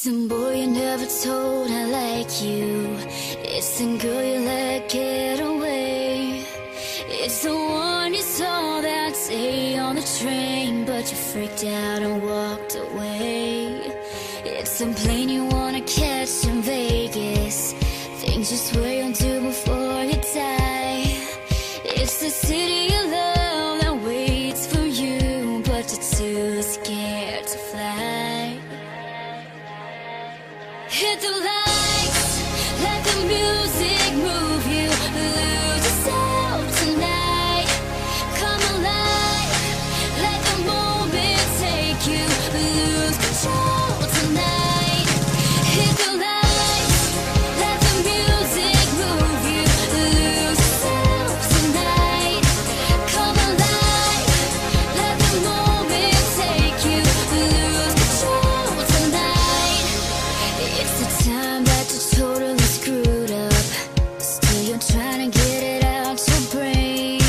Listen, boy, you never told I like you. It's the girl you let get away. It's the one you saw that day on the train, but you freaked out and walked away. It's the plane you wanna catch in Vegas, things you swear you'll do before you die. It's the city you love that waits for you, but you're too scared to fly. Hit the lights, let the music move you. Lose yourself tonight. Come alive, let the moment take you. Lose control tonight. Hit the lights, let the music move you. Lose yourself tonight. Come alive, let the moment take you. Lose control tonight. It's the time that you're totally screwed up, still you're trying to get it out your brain.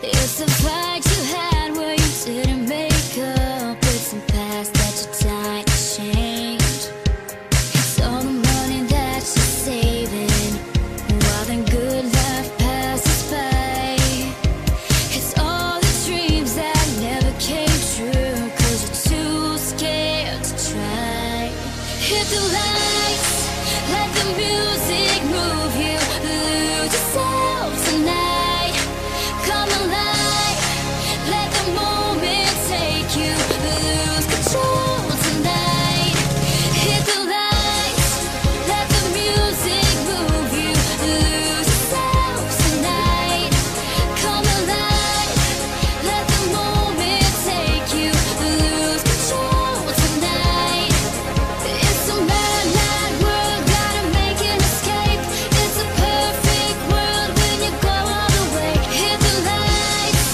It's the fight you had where you didn't make up. It's the past that you're trying to change. It's all the money that you're saving while the good life passes by. It's all the dreams that never came true, 'cause you're too scared to try. Hit the lights, let the music move you. Lose yourself tonight. Come alive, let the moment take you. Lose control tonight. Hit the lights, let the music move you. Lose yourself tonight. Come alive, let the moment take you. Lose control tonight. It's a mad, mad world, gotta make an escape. It's a perfect world when you go all the way. Hit the lights,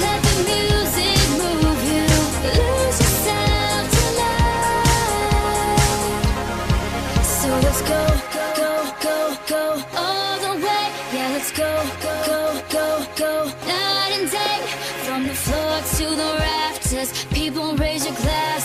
let the music move you. Lose yourself tonight. So let's go, go, go, go all the way. Yeah, let's go, go, go, go night and day. From the floor to the rafters, people raise your glass.